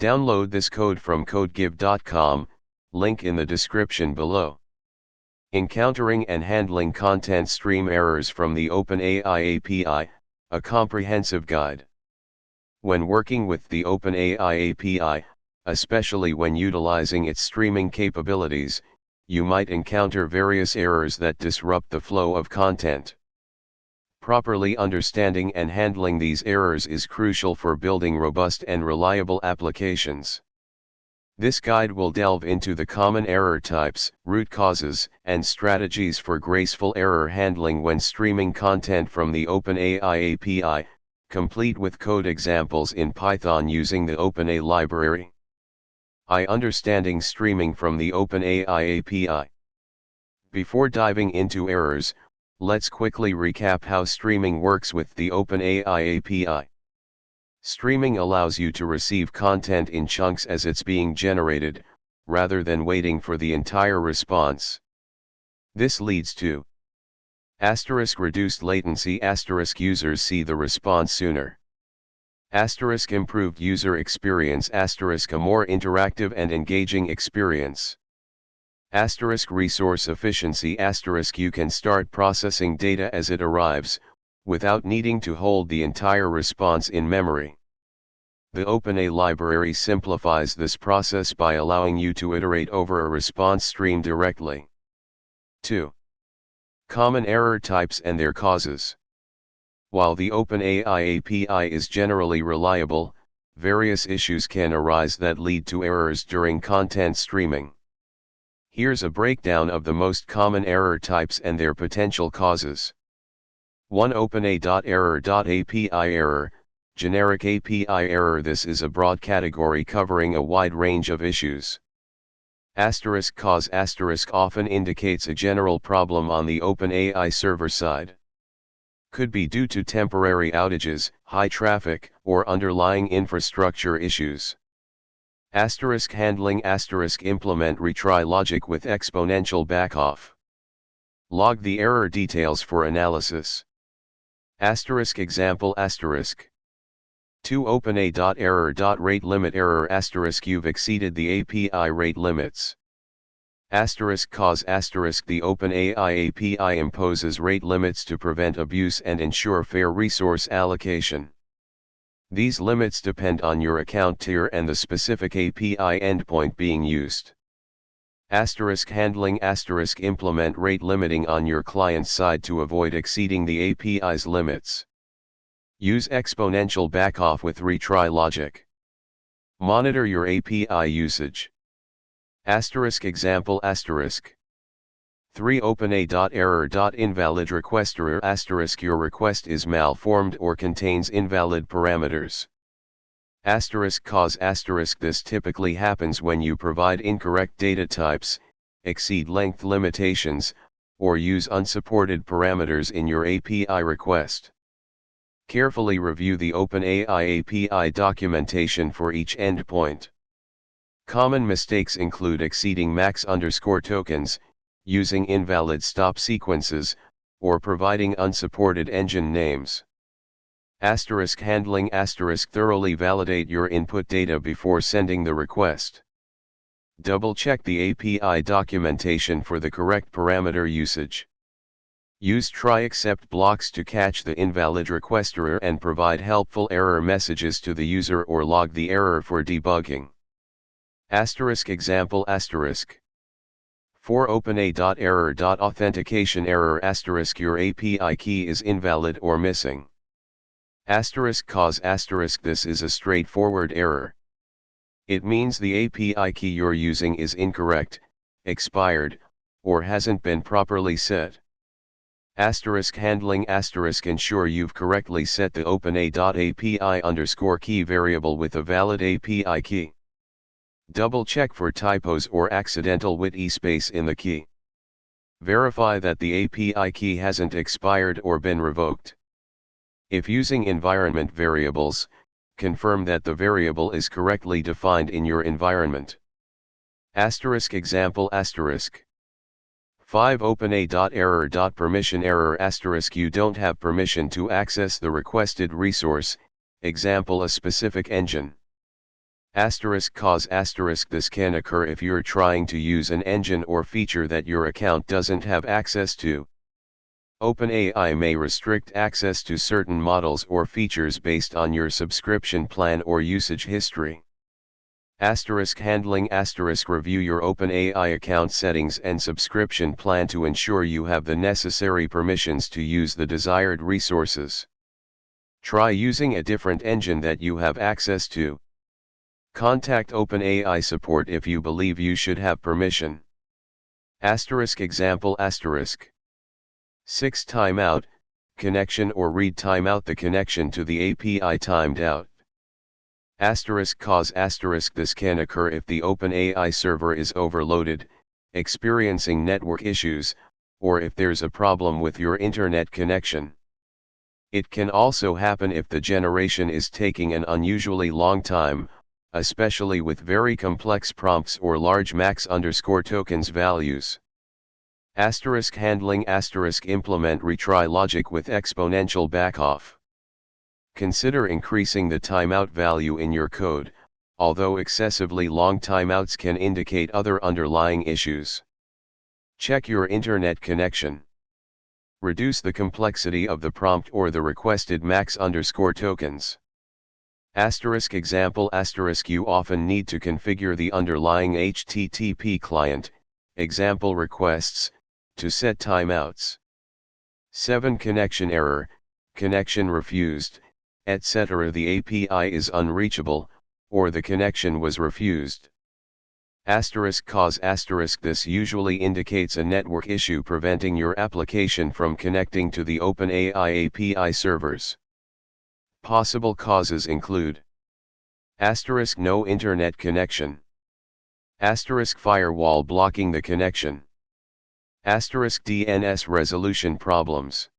Download this code from codegive.com, link in the description below. Encountering and handling content stream errors from the OpenAI API, a comprehensive guide. When working with the OpenAI API, especially when utilizing its streaming capabilities, you might encounter various errors that disrupt the flow of content. Properly understanding and handling these errors is crucial for building robust and reliable applications. This guide will delve into the common error types, root causes, and strategies for graceful error handling when streaming content from the OpenAI API, complete with code examples in Python using the OpenAI library. Understanding streaming from the OpenAI API. Before diving into errors, let's quickly recap how streaming works with the OpenAI API. Streaming allows you to receive content in chunks as it's being generated, rather than waiting for the entire response. This leads to reduced latency, users see the response sooner. Improved user experience, a more interactive and engaging experience. Resource efficiency, you can start processing data as it arrives, without needing to hold the entire response in memory. The OpenAI library simplifies this process by allowing you to iterate over a response stream directly. 2. Common error types and their causes. While the OpenAI API is generally reliable, various issues can arise that lead to errors during content streaming. Here's a breakdown of the most common error types and their potential causes. 1. OpenAI.error.API error, generic API error. This is a broad category covering a wide range of issues. Cause often indicates a general problem on the OpenAI server side. Could be due to temporary outages, high traffic, or underlying infrastructure issues. Handling implement retry logic with exponential backoff. Log the error details for analysis. Example 2. OpenAI.error.rate limit error you've exceeded the API rate limits. Cause the OpenAI API imposes rate limits to prevent abuse and ensure fair resource allocation. These limits depend on your account tier and the specific API endpoint being used. Handling implement rate limiting on your client side to avoid exceeding the API's limits. Use exponential backoff with retry logic. Monitor your API usage. Example 3. OpenAI.error.invalid request error your request is malformed or contains invalid parameters. Cause this typically happens when you provide incorrect data types, exceed length limitations, or use unsupported parameters in your API request. Carefully review the OpenAI API documentation for each endpoint. Common mistakes include exceeding max_tokens, using invalid stop sequences, or providing unsupported engine names. Handling thoroughly validate your input data before sending the request. Double-check the API documentation for the correct parameter usage. Use try-except blocks to catch the invalid request error and provide helpful error messages to the user or log the error for debugging. Example 4. OpenAI.error.authentication error your API key is invalid or missing. Cause this is a straightforward error. It means the API key you're using is incorrect, expired, or hasn't been properly set. Handling ensure you've correctly set the OpenAI.API_key variable with a valid API key. Double check for typos or accidental wit space in the key. Verify that the API key hasn't expired or been revoked. If using environment variables, confirm that the variable is correctly defined in your environment. Example 5. OpenAI.error.permission error you don't have permission to access the requested resource, example a specific engine. Cause this can occur if you're trying to use an engine or feature that your account doesn't have access to. OpenAI may restrict access to certain models or features based on your subscription plan or usage history. Handling review your OpenAI account settings and subscription plan to ensure you have the necessary permissions to use the desired resources. Try using a different engine that you have access to. Contact OpenAI support if you believe you should have permission. Example 6 Timeout, connection or read timeout. The connection to the API timed out. Cause this can occur if the OpenAI server is overloaded, experiencing network issues, or if there's a problem with your internet connection. It can also happen if the generation is taking an unusually long time, especially with very complex prompts or large max_tokens values. Handling implement retry logic with exponential backoff. Consider increasing the timeout value in your code, although excessively long timeouts can indicate other underlying issues. Check your internet connection. Reduce the complexity of the prompt or the requested max_tokens. Example you often need to configure the underlying HTTP client, example requests, to set timeouts. 7 Connection error, connection refused, etc. The API is unreachable, or the connection was refused. Cause this usually indicates a network issue preventing your application from connecting to the OpenAI API servers. Possible causes include no internet connection, firewall blocking the connection, DNS resolution problems,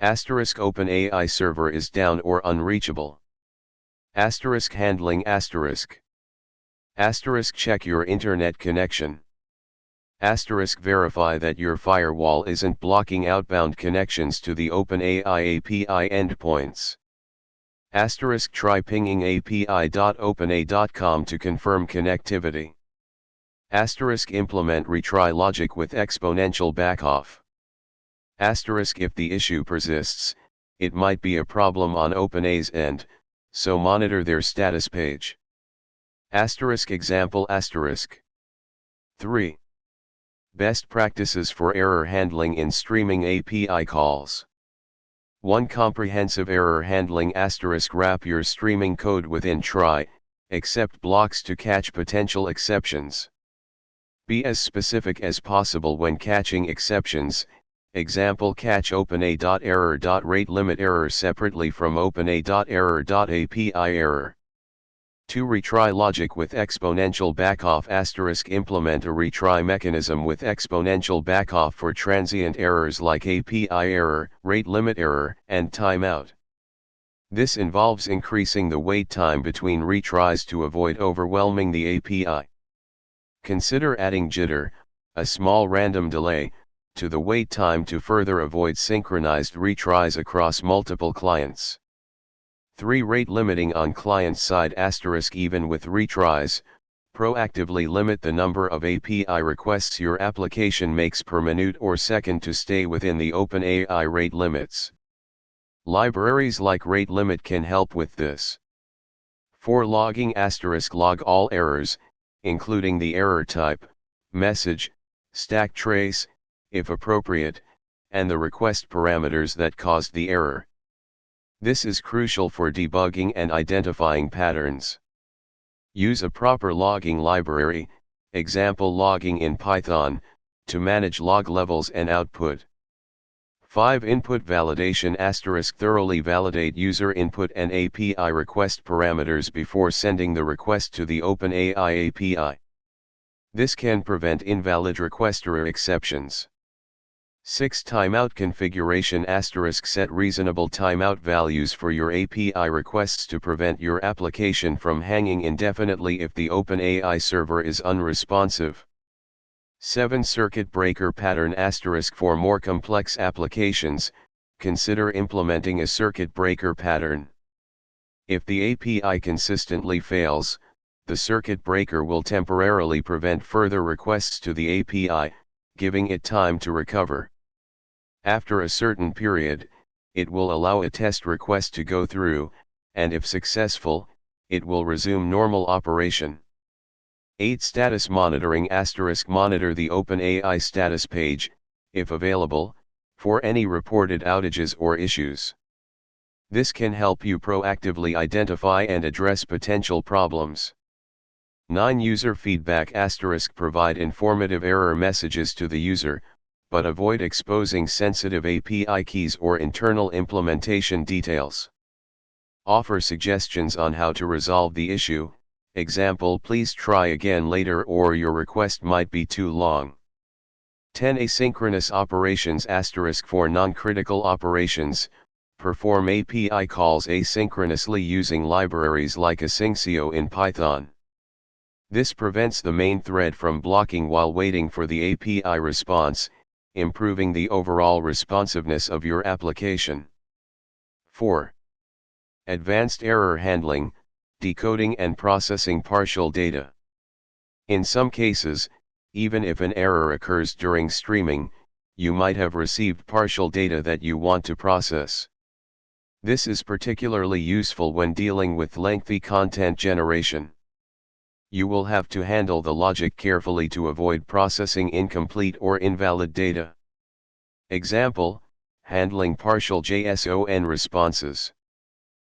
OpenAI server is down or unreachable, handling check your internet connection, verify that your firewall isn't blocking outbound connections to the OpenAI API endpoints. Try pinging api.openai.com to confirm connectivity. Implement retry logic with exponential backoff. If the issue persists, it might be a problem on OpenAI's end, so monitor their status page. Example 3. Best practices for error handling in streaming API calls. 1. Comprehensive error handling. Wrap your streaming code within try, except blocks to catch potential exceptions. Be as specific as possible when catching exceptions. Example catch OpenAI.error.rate limit error separately from OpenAI.error.api error. 2. Retry logic with exponential backoff. Implement a retry mechanism with exponential backoff for transient errors like API error, rate limit error, and timeout. This involves increasing the wait time between retries to avoid overwhelming the API. Consider adding jitter, a small random delay, to the wait time to further avoid synchronized retries across multiple clients. 3. Rate limiting on client side. Even with retries, proactively limit the number of API requests your application makes per minute or second to stay within the OpenAI rate limits. Libraries like rate limit can help with this. 4. Logging. Log all errors, including the error type, message, stack trace, if appropriate, and the request parameters that caused the error. This is crucial for debugging and identifying patterns. Use a proper logging library, example logging in Python, to manage log levels and output. 5. Input validation. Thoroughly validate user input and API request parameters before sending the request to the OpenAI API. This can prevent invalid request or exceptions. 6. Timeout configuration. Set reasonable timeout values for your API requests to prevent your application from hanging indefinitely if the OpenAI server is unresponsive. 7. Circuit breaker pattern. For more complex applications, consider implementing a circuit breaker pattern. If the API consistently fails, the circuit breaker will temporarily prevent further requests to the API, giving it time to recover. After a certain period, it will allow a test request to go through, and if successful, it will resume normal operation. 8. Status monitoring *. Monitor the OpenAI status page, if available, for any reported outages or issues. This can help you proactively identify and address potential problems. 9. User feedback *. Provide informative error messages to the user, but avoid exposing sensitive API keys or internal implementation details. Offer suggestions on how to resolve the issue, example, please try again later, or your request might be too long. 10. Asynchronous operations * For non-critical operations, perform API calls asynchronously using libraries like Asyncio in Python. This prevents the main thread from blocking while waiting for the API response, improving the overall responsiveness of your application. 4. Advanced error handling, decoding and processing partial data. In some cases, even if an error occurs during streaming, you might have received partial data that you want to process. This is particularly useful when dealing with lengthy content generation. You will have to handle the logic carefully to avoid processing incomplete or invalid data. Example, handling partial JSON responses.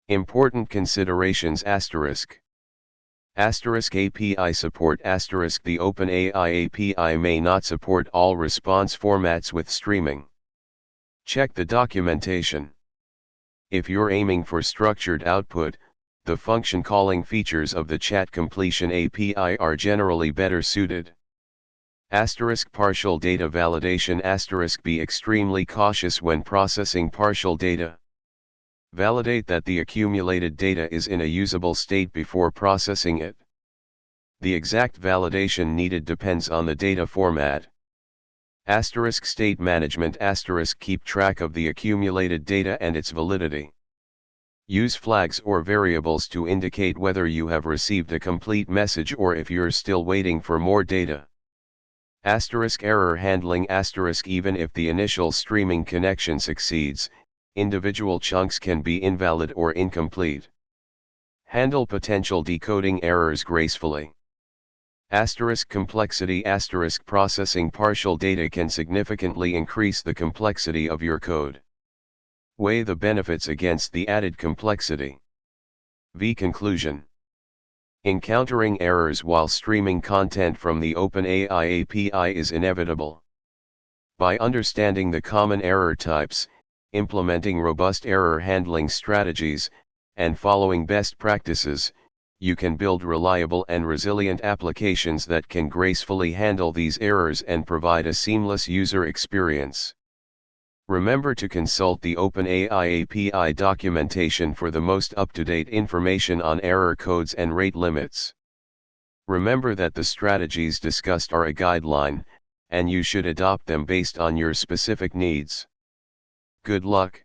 Important considerations ****. API support ***. The OpenAI API may not support all response formats with streaming. Check the documentation. If you're aiming for structured output, the function calling features of the chat completion API are generally better suited. Partial data validation *. Be extremely cautious when processing partial data. Validate that the accumulated data is in a usable state before processing it. The exact validation needed depends on the data format. State management *. Keep track of the accumulated data and its validity. Use flags or variables to indicate whether you have received a complete message or if you're still waiting for more data. Error handling *. Even if the initial streaming connection succeeds, individual chunks can be invalid or incomplete. Handle potential decoding errors gracefully. Complexity *. Processing partial data can significantly increase the complexity of your code. Weigh the benefits against the added complexity. Conclusion. Encountering errors while streaming content from the OpenAI API is inevitable. By understanding the common error types, implementing robust error handling strategies, and following best practices, you can build reliable and resilient applications that can gracefully handle these errors and provide a seamless user experience. Remember to consult the OpenAI API documentation for the most up-to-date information on error codes and rate limits. Remember that the strategies discussed are a guideline, and you should adopt them based on your specific needs. Good luck.